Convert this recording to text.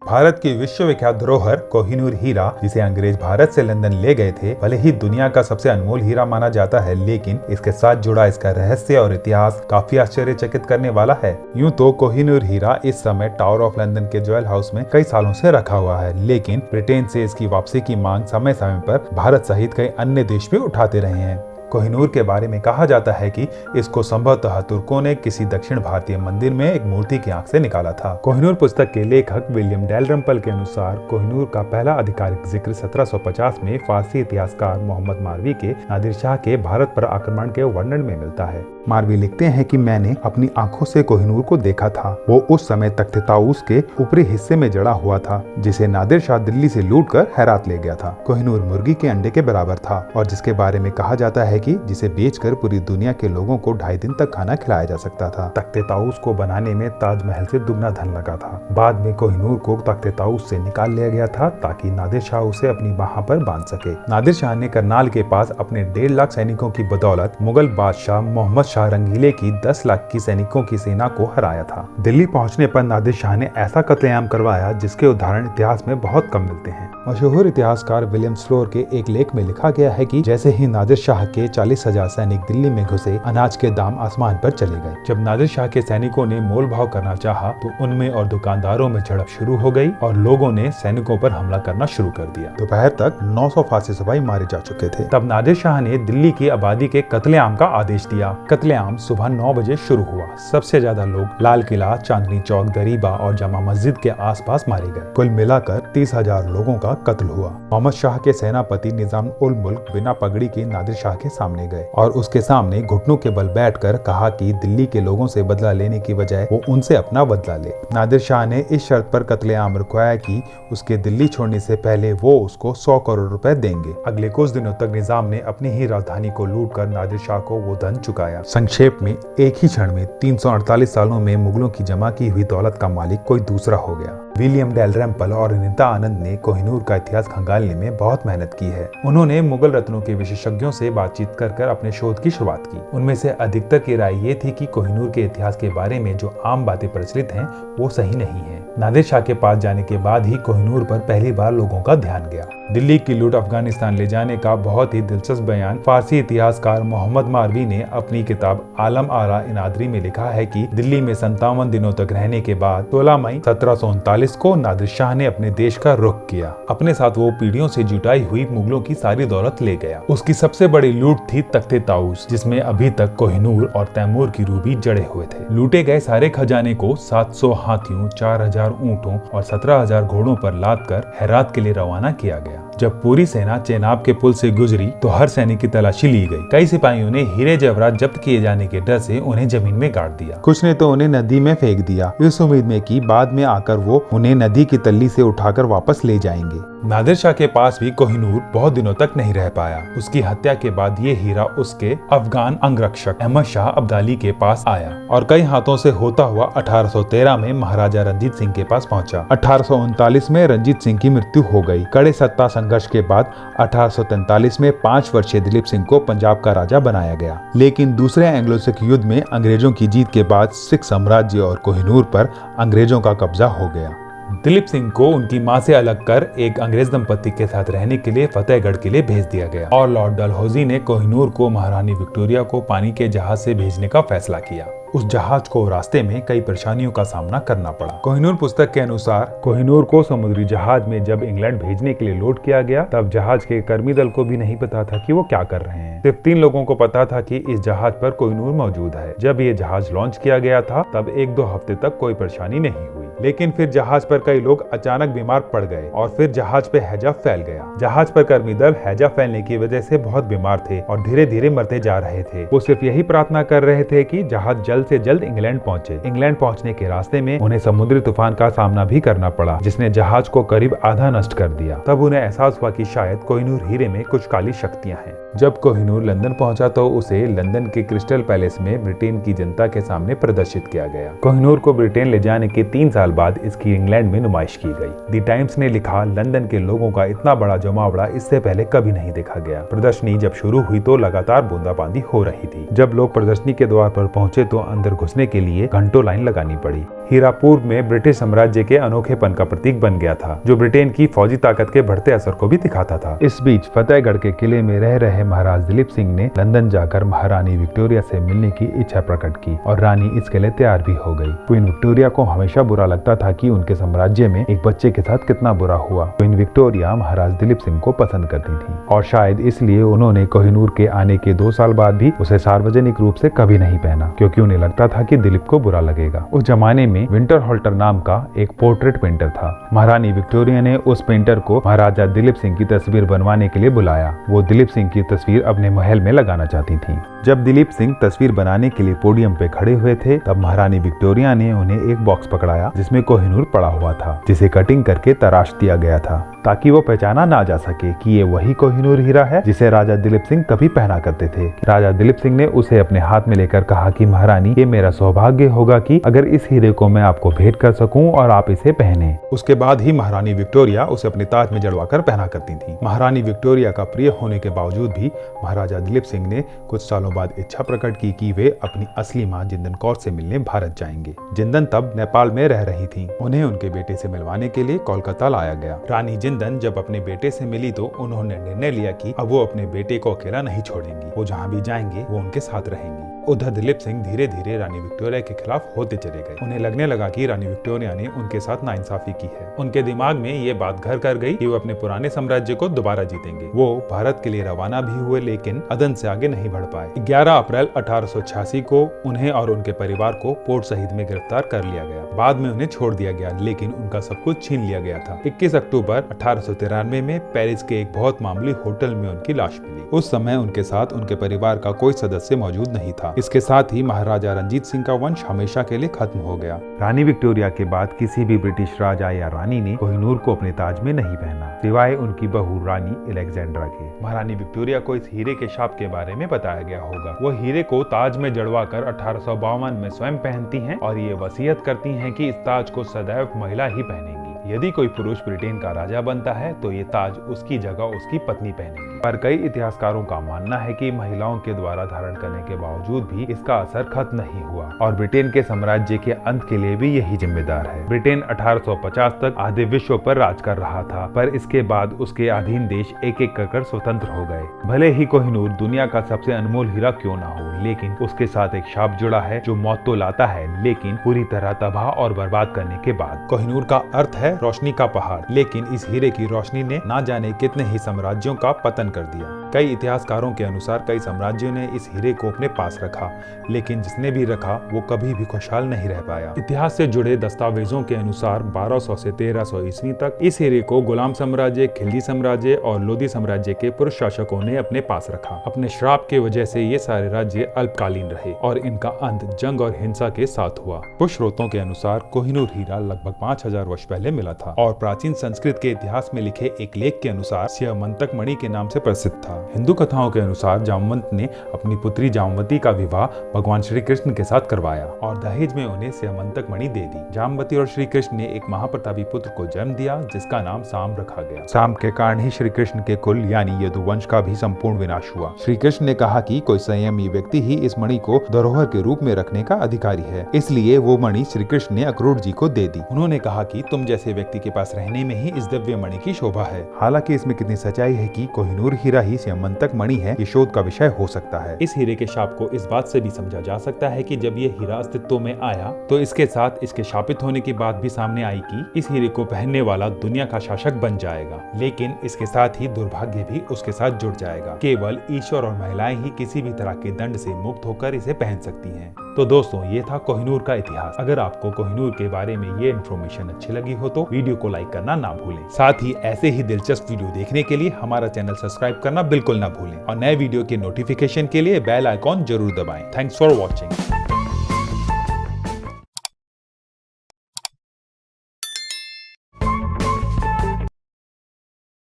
भारत की विश्वविख्यात धरोहर कोहिनूर हीरा, जिसे अंग्रेज भारत से लंदन ले गए थे, भले ही दुनिया का सबसे अनमोल हीरा माना जाता है, लेकिन इसके साथ जुड़ा इसका रहस्य और इतिहास काफी आश्चर्यचकित करने वाला है। यूं तो कोहिनूर हीरा इस समय टावर ऑफ लंदन के ज्वेल हाउस में कई सालों से रखा हुआ है, लेकिन ब्रिटेन से इसकी वापसी की मांग समय समय पर भारत सहित कई अन्य देश भी उठाते रहे हैं। कोहिनूर के बारे में कहा जाता है कि इसको संभवतः तुर्कों ने किसी दक्षिण भारतीय मंदिर में एक मूर्ति की आंख से निकाला था। कोहिनूर पुस्तक के लेखक विलियम डैलरम्पल के अनुसार कोहिनूर का पहला आधिकारिक जिक्र 1750 में फारसी इतिहासकार मोहम्मद मारवी के नादिर शाह के भारत पर आक्रमण के वर्णन में मिलता है। मारवी लिखते हैं कि मैंने अपनी आंखों से कोहिनूर को देखा था। वो उस समय तख्त ताऊस के ऊपरी हिस्से में जड़ा हुआ था, जिसे नादिर शाह दिल्ली से लूटकर हेरात ले गया था। कोहिनूर मुर्गी के अंडे के बराबर था और जिसके बारे में कहा जाता है कि जिसे बेचकर पूरी दुनिया के लोगों को 2.5 दिन तक खाना खिलाया जा सकता था। तख्त ताऊस को बनाने में ताजमहल से दुगना धन लगा था। बाद में कोहिनूर को तख्त ताऊस से निकाल लिया गया था ताकि नादिर शाह उसे अपनी बाह पर बांध सके। नादिर शाह ने करनाल के पास अपने 1.5 लाख सैनिकों की बदौलत मुगल बादशाह मोहम्मद शाह रंगीले की 10 लाख की सैनिकों की सेना को हराया था। दिल्ली पहुंचने पर नादिर शाह ने ऐसा कत्लेआम करवाया जिसके उदाहरण इतिहास में बहुत कम मिलते हैं। मशहूर इतिहासकार विलियम स्लोर के एक लेख में लिखा गया है कि जैसे ही नादिर शाह के 40,000 सैनिक दिल्ली में घुसे, अनाज के दाम आसमान पर चले गए। जब नादिर शाह के सैनिकों ने मोल भाव करना चाहा तो उनमें और दुकानदारों में झड़प शुरू हो गई और लोगों ने सैनिकों पर हमला करना शुरू कर दिया। दोपहर तक 900 फारसी सिपाही मारे जा चुके थे। तब नादिर शाह ने दिल्ली की आबादी के कत्लेआम का आदेश दिया। कत्लेआम सुबह 9 बजे शुरू हुआ। सबसे ज्यादा लोग लाल किला, चांदनी चौक, दरीबा और जामा मस्जिद के आसपास मारे गए। कुल मिलाकर 30,000 लोगों का कत्ल हुआ। मोहम्मद शाह के सेनापति निजाम उल मुल्क बिना पगड़ी के नादिर शाह के सामने गए और उसके सामने घुटनों के बल बैठकर कहा कि दिल्ली के लोगों से बदला लेने की बजाय वो उनसे अपना बदला ले। नादिर शाह ने इस शर्त पर कत्लेआम रुकवाया कि उसके दिल्ली छोड़ने से पहले वो उसको 100 करोड़ रुपए देंगे। अगले कुछ दिनों तक निजाम ने अपनी ही राजधानी को लूटकर नादिर शाह को वो धन चुकाया। संक्षेप में एक ही क्षण में 348 सालों में मुगलों की जमा की हुई दौलत का मालिक कोई दूसरा हो गया। विलियम डैलरम्पल और अनीता आनंद ने कोहिनूर का इतिहास खंगालने में बहुत मेहनत की है। उन्होंने मुगल रत्नों के विशेषज्ञों से बातचीत कर अपने शोध की शुरुआत की। उनमें से अधिकतर की राय ये थी कि कोहिनूर के इतिहास के बारे में जो आम बातें प्रचलित हैं वो सही नहीं है। नादिर शाह के पास जाने के बाद ही कोहिनूर पर पहली बार लोगों का ध्यान गया। दिल्ली की लूट अफगानिस्तान ले जाने का बहुत ही दिलचस्प बयान फारसी इतिहासकार मोहम्मद मारवी ने अपनी किताब आलम आरा इनादरी में लिखा है कि दिल्ली में 57 दिनों तक रहने के बाद 16 मई 1739 को नादिर शाह ने अपने देश का रुख किया। अपने साथ वो पीढ़ियों से जुटाई हुई मुगलों की सारी दौलत ले गया। उसकी सबसे बड़ी लूट थी तख्त ताऊस, जिसमें अभी तक कोहिनूर और तैमूर की रूबी जड़े हुए थे। लूटे गए सारे खजाने को 700 हाथियों, 4000 ऊंटों और 17,000 घोड़ों पर लाद कर हेरात के लिए रवाना किया गया। जब पूरी सेना चेनाब के पुल से गुजरी तो हर सैनिक की तलाशी ली गई। कई सिपाहियों ने हीरे जवाहरात जब्त किए जाने के डर से उन्हें जमीन में गाड़ दिया। कुछ ने तो उन्हें नदी में फेंक दिया, इस उम्मीद में कि बाद में आकर वो उन्हें नदी की तल्ली से उठाकर वापस ले जाएंगे। नादिर शाह के पास भी कोहिनूर बहुत दिनों तक नहीं रह पाया। उसकी हत्या के बाद ये हीरा उसके अफगान अंगरक्षक अहमद शाह अब्दाली के पास आया और कई हाथों से होता हुआ 1813 में महाराजा रंजीत सिंह के पास पहुंचा। 1839 में रंजीत सिंह की मृत्यु हो गई। कड़े सत्ता संघर्ष के बाद 1843 में 5 वर्षीय दिलीप सिंह को पंजाब का राजा बनाया गया। लेकिन दूसरे एंग्लो सिख युद्ध में अंग्रेजों की जीत के बाद सिख साम्राज्य और कोहिनूर पर अंग्रेजों का कब्जा हो गया। दिलीप सिंह को उनकी मां से अलग कर एक अंग्रेज दंपति के साथ रहने के लिए फतेहगढ़ के लिए भेज दिया गया और लॉर्ड डलहौजी ने कोहिनूर को महारानी विक्टोरिया को पानी के जहाज से भेजने का फैसला किया। उस जहाज को रास्ते में कई परेशानियों का सामना करना पड़ा। कोहिनूर पुस्तक के अनुसार कोहिनूर को समुद्री जहाज में जब इंग्लैंड भेजने के लिए लोड किया गया तब जहाज के कर्मी दल को भी नहीं पता था कि वो क्या कर रहे हैं। सिर्फ 3 लोगों को पता था कि इस जहाज पर कोहिनूर मौजूद है। जब ये जहाज लॉन्च किया गया था तब 1-2 हफ्ते तक कोई परेशानी नहीं हुई, लेकिन फिर जहाज पर कई लोग अचानक बीमार पड़ गए और फिर जहाज पे हैजा फैल गया। जहाज पर कर्मी दल हैजा फैलने की वजह से बहुत बीमार थे और धीरे धीरे मरते जा रहे थे। वो सिर्फ यही प्रार्थना कर रहे थे कि जहाज जल्द से जल्द इंग्लैंड पहुंचे। इंग्लैंड पहुंचने के रास्ते में उन्हें समुद्री तूफान का सामना भी करना पड़ा, जिसने जहाज को करीब आधा नष्ट कर दिया। तब उन्हें एहसास हुआ कि शायद कोहिनूर हीरे में कुछ काली शक्तियां हैं। जब कोहिनूर लंदन पहुंचा तो उसे लंदन के क्रिस्टल पैलेस में ब्रिटेन की जनता के सामने प्रदर्शित किया गया। कोहिनूर को ब्रिटेन ले जाने के 3 साल बाद इसकी इंग्लैंड में नुमाइश की गई। द टाइम्स ने लिखा, लंदन के लोगों का इतना बड़ा जमावड़ा इससे पहले कभी नहीं देखा गया। प्रदर्शनी जब शुरू हुई तो लगातार बूंदाबांदी हो रही थी। जब लोग प्रदर्शनी के द्वार पर पहुंचे तो अंदर घुसने के लिए घंटों लाइन लगानी पड़ी। हीरा पूर्व में ब्रिटिश साम्राज्य के अनोखेपन का प्रतीक बन गया था, जो ब्रिटेन की फौजी ताकत के बढ़ते असर को भी दिखाता था। इस बीच फतेहगढ़ के किले में रह रहे महाराज दिलीप सिंह ने लंदन जाकर महारानी विक्टोरिया से मिलने की इच्छा प्रकट की और रानी इसके लिए तैयार भी हो गई। क्वीन विक्टोरिया को हमेशा बुरा लगता था कि उनके साम्राज्य में एक बच्चे के साथ कितना बुरा हुआ। क्वीन विक्टोरिया महाराज दिलीप सिंह को पसंद करती थी और शायद इसलिए उन्होंने कोहिनूर के आने के 2 साल बाद भी उसे सार्वजनिक रूप से कभी नहीं पहना, क्योंकि उन्हें लगता था कि दिलीप को बुरा लगेगा। उस जमाने में विंटर हॉल्टर नाम का एक पोर्ट्रेट पेंटर था। महारानी विक्टोरिया ने उस पेंटर को महाराजा दिलीप सिंह की तस्वीर बनवाने के लिए बुलाया। वो दिलीप सिंह की तस्वीर अपने महल में लगाना चाहती थी। जब दिलीप सिंह तस्वीर बनाने के लिए पोडियम पे खड़े हुए थे, तब महारानी विक्टोरिया ने उन्हें एक बॉक्स पकड़ाया जिसमें कोहिनूर पड़ा हुआ था, जिसे कटिंग करके तराश दिया गया था ताकि वो पहचाना ना जा सके कि ये वही कोहिनूर हीरा है जिसे राजा दिलीप सिंह कभी पहना करते थे। राजा दिलीप सिंह ने उसे अपने हाथ में लेकर कहा कि महारानी, ये मेरा सौभाग्य होगा कि अगर इस हीरे को मैं आपको भेंट कर सकूं और आप इसे पहने। उसके बाद ही महारानी विक्टोरिया उसे अपने ताज में जड़वाकर पहना करती थी। महारानी विक्टोरिया का प्रिय होने के बावजूद भी महाराजा दिलीप सिंह ने कुछ सालों बाद इच्छा प्रकट की कि वे अपनी असली मां जिंदन कौर से मिलने भारत जाएंगे। जिंदन तब नेपाल में रह रही थी। उन्हें उनके बेटे से मिलवाने के लिए कोलकाता लाया गया। रानी जिंदन जब अपने बेटे से मिली तो उन्होंने निर्णय लिया कि अब वो अपने बेटे को अकेला नहीं छोड़ेंगी। वो जहाँ भी जाएंगे वो उनके साथ रहेंगी। उधर दिलीप सिंह धीरे धीरे रानी विक्टोरिया के खिलाफ होते चले गए। उन्हें लगने लगा कि रानी विक्टोरिया ने उनके साथ नाइंसाफी की है। उनके दिमाग में ये बात घर कर गई कि वो अपने पुराने साम्राज्य को दोबारा जीतेंगे। वो भारत के लिए रवाना भी हुए, लेकिन अदन से आगे नहीं बढ़ पाए। 11 अप्रैल 1886 को उन्हें और उनके परिवार को पोर्ट शहीद में गिरफ्तार कर लिया गया। बाद में उन्हें छोड़ दिया गया, लेकिन उनका सब कुछ छीन लिया गया था। 21 अक्टूबर 1893 में पेरिस के एक बहुत मामूली होटल में उनकी लाश मिली। उस समय उनके साथ उनके परिवार का कोई सदस्य मौजूद नहीं था। इसके साथ ही महाराजा रंजीत सिंह का वंश हमेशा के लिए खत्म हो गया। रानी विक्टोरिया के बाद किसी भी ब्रिटिश राजा या रानी ने कोहिनूर को अपने ताज में नहीं पहना, सिवाय उनकी बहू रानी अलेक्जेंड्रा के। महारानी विक्टोरिया को इस हीरे के शाप के बारे में बताया गया होगा। वो हीरे को ताज में जड़वाकर 1852 में स्वयं पहनती हैं और ये वसीयत करती हैं कि इस ताज को सदैव महिला ही पहनेंगी। यदि कोई पुरुष ब्रिटेन का राजा बनता है तो ये ताज उसकी जगह उसकी पत्नी पहनेगी। पर कई इतिहासकारों का मानना है कि महिलाओं के द्वारा धारण करने के बावजूद भी इसका असर खत्म नहीं हुआ और ब्रिटेन के साम्राज्य के अंत के लिए भी यही जिम्मेदार है। ब्रिटेन 1850 तक आधे विश्व पर राज कर रहा था, पर इसके बाद उसके अधीन देश एक एक कर स्वतंत्र हो गए। भले ही कोहिनूर दुनिया का सबसे अनमोल हीरा क्यों ना हो, लेकिन उसके साथ एक शाप जुड़ा है जो मौत तो लाता है, लेकिन पूरी तरह तबाह और बर्बाद करने के बाद। कोहिनूर का अर्थ है रोशनी का पहाड़, लेकिन इस हीरे की रोशनी ने ना जाने कितने ही साम्राज्यों का पतन कर दिया। कई इतिहासकारों के अनुसार कई साम्राज्यों ने इस हीरे को अपने पास रखा, लेकिन जिसने भी रखा वो कभी भी खुशहाल नहीं रह पाया। इतिहास से जुड़े दस्तावेजों के अनुसार 1200 से 1300 ईस्वी तक इस हीरे को गुलाम साम्राज्य, खिलजी साम्राज्य और लोधी साम्राज्य के पुरुष शासकों ने अपने पास रखा। अपने श्राप की वजह से ये सारे राज्य अल्पकालीन रहे और इनका अंत जंग और हिंसा के साथ हुआ। कुछ स्रोतों के अनुसार कोहिनूर हीरा लगभग 5000 वर्ष पहले मिला था और प्राचीन संस्कृत के इतिहास में लिखे एक लेख के अनुसार स्यमंतक मणि के नाम से प्रसिद्ध था। हिंदू कथाओं के अनुसार जामवंत ने अपनी पुत्री जामवती का विवाह भगवान श्री कृष्ण के साथ करवाया और दहेज में उन्हें स्यमंतक मणि दे दी। जामवती और श्री कृष्ण ने एक महाप्रतापी पुत्र को जन्म दिया जिसका नाम साम रखा गया। साम के कारण ही श्री कृष्ण के कुल यानी यदुवंश का भी संपूर्ण विनाश हुआ। श्री कृष्ण ने कहा कि कोई संयमी व्यक्ति ही इस मणि को धरोहर के रूप में रखने का अधिकारी है, इसलिए वो मणि श्री कृष्ण ने अक्रूर जी को दे दी। उन्होंने कहा कि तुम जैसे व्यक्ति के पास रहने में ही इस दिव्य मणि की शोभा है। हालांकि इसमें कितनी सच्चाई है कि कोहिनूर हीरा ही स्यमंतक मणि है, ये शोध का विषय हो सकता है। इस हीरे के शाप को इस बात से भी समझा जा सकता है कि जब ये हीरा अस्तित्व में आया तो इसके साथ इसके शापित होने की बात भी सामने आई कि इस हीरे को पहनने वाला दुनिया का शासक बन जाएगा, लेकिन इसके साथ ही दुर्भाग्य भी उसके साथ जुड़ जाएगा। केवल ईश्वर और महिलाएं ही किसी भी तरह के दंड से मुक्त होकर इसे पहन सकती हैं। तो दोस्तों, ये था कोहिनूर का इतिहास। अगर आपको कोहिनूर के बारे में ये इन्फॉर्मेशन अच्छी लगी हो तो वीडियो को लाइक करना ना भूलें। साथ ही ऐसे ही दिलचस्प वीडियो देखने के लिए हमारा चैनल सब्सक्राइब करना बिल्कुल ना भूलें और नए वीडियो के नोटिफिकेशन के लिए बेल आइकॉन जरूर दबाएं। Thanks for watching.